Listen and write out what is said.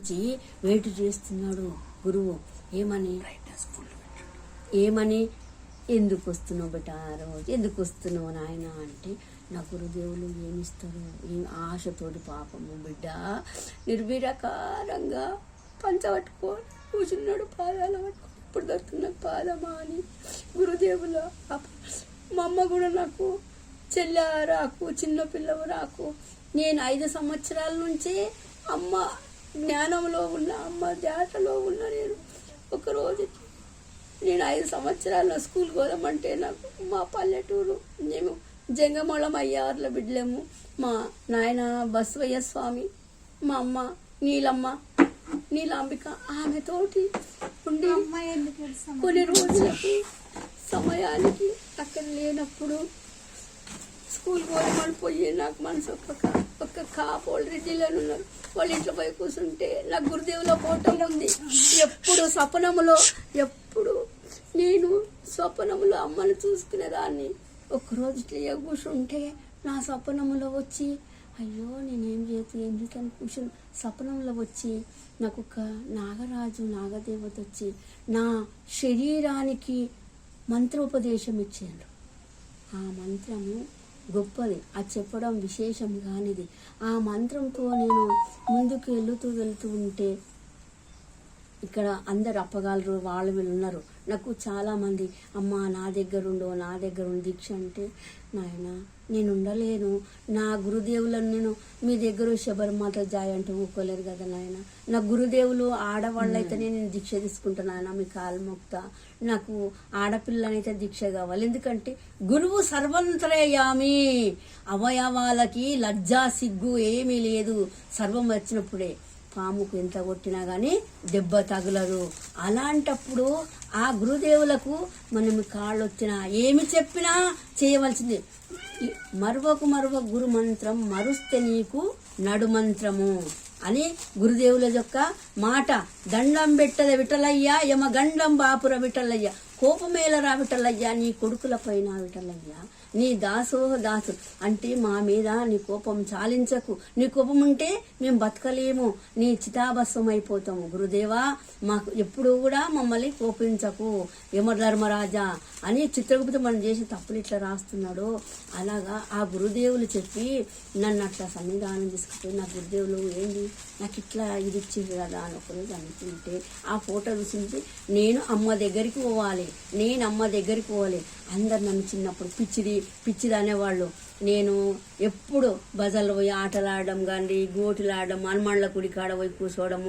నుంచి వెయిట్ చేస్తున్నాడు గురువు. ఏమని ఎందుకు వస్తున్నావు బిడ్డ, రోజు ఎందుకు వస్తున్నావు నాయన అంటే, నా గురుదేవులు ఏమిస్తారు, ఏం ఆశతోటి పాపము బిడ్డ నిర్విరకారంగా పంచబట్టుకో కూర్చున్నాడు, పాదాలు పట్టుకో, ఇప్పుడు దొరుకుతున్న పాదమా అని గురుదేవుల. మా అమ్మ కూడా నాకు చెల్లె రాకు, చిన్నపిల్లవు రాకు, నేను 5 సంవత్సరాల నుంచి అమ్మ జ్ఞానంలో ఉన్న, అమ్మ జాతలో ఉన్న. నేను ఒకరోజు నేను 5 సంవత్సరాల స్కూల్కి పోదామంటే నాకు మా పల్లెటూరు, మేము జంగమూలం అయ్యార్ల బిడ్డలేము, మా నాయన బసవయ్య స్వామి, మా అమ్మ నీలాంబిక ఆమెతోటి ఉండి కొన్ని రోజులకి సమయానికి అక్కడ లేనప్పుడు స్కూల్ పోయి నాకు మనసు ఒక్క కాపోళ్ళు రెడ్డిలను ఉన్నారు, వాళ్ళ ఇంట్లో పోయి కూర్చుంటే నాకు గురుదేవులో ఫోటో ఉంది. ఎప్పుడు నేను స్వప్నములో అమ్మను చూసుకునేదాన్ని. ఒక్కరోజు ఇట్లా కూర్చుంటే నా స్వప్నంలో వచ్చి, అయ్యో నేనేం చేస్తాను కూర్చొని స్వప్నంలో వచ్చి నాకు ఒక నాగరాజు నాగదేవత వచ్చి నా శరీరానికి మంత్రోపదేశం ఇచ్చారు. ఆ మంత్రము గొప్పది, అది చెప్పడం విశేషం కానిది. ఆ మంత్రంతో నేను ముందుకు వెళ్తూ ఉంటే ఇక్కడ అందరు అప్పగాలరు, వాళ్ళు వీళ్ళు ఉన్నారు. నాకు చాలామంది అమ్మ నా దగ్గర ఉండి దీక్ష అంటే, నాయన నేను ఉండలేను, నా గురుదేవులను నేను మీ దగ్గర శబరిమాత జాయ్ అంటే ఊకోలేరు కదా నాయన, నా గురుదేవులు ఆడవాళ్ళైతేనే నేను దీక్ష తీసుకుంటున్నాను, మీ కాలు మొక్తా, నాకు ఆడపిల్లనైతే దీక్ష కావాలి. ఎందుకంటే గురువు సర్వంతరయామి, అవయవాలకి లజ్జా సిగ్గు ఏమీ లేదు, సర్వం వచ్చినప్పుడే. పాముకు ఎంత కొట్టినా కానీ దెబ్బ తగులదు. అలాంటప్పుడు ఆ గురుదేవులకు మనం కాళ్ళు వచ్చినా ఏమి చెప్పినా చేయవలసింది. మరువకు గురు మంత్రం మరుస్తే నీకు నడు మంత్రము అని గురుదేవుల యొక్క మాట. దండం పెట్టద విఠలయ్య, యమగండం బాపుర విఠలయ్య, కోపమేలరా విఠలయ్య, నీ కొడుకుల పైన విఠలయ్య, నీ దాసు అంటే మా మీద నీ కోపం చాలించకు, నీ కోపం ఉంటే మేము బతకలేము, నీ చితాభస్వం అయిపోతాము. గురుదేవా మాకు ఎప్పుడు కూడా మమ్మల్ని కోపించకు యమధర్మరాజా అని చిత్రగుప్త మనం చేసి తప్పులు ఇట్లా రాస్తున్నాడు. అలాగా ఆ గురుదేవులు చెప్పి నన్ను అట్లా సన్నిధానం తీసుకుంటే, నా గురుదేవులు ఏంటి నాకు ఇట్లా ఇది ఇచ్చింది కదా అని ఒకరోజు అనుకుంటే, ఆ ఫోటో చూసింది నేను అమ్మ దగ్గరికి పోవాలి. అందరు నన్ను చిన్నప్పుడు పిచ్చిది అనేవాళ్ళు. నేను ఎప్పుడు బజార్లో పోయి ఆటలాడడం కానీ, గోటిలాడడం, హనుమాన్ల గుడి కాడ పోయి కూర్చోవడము,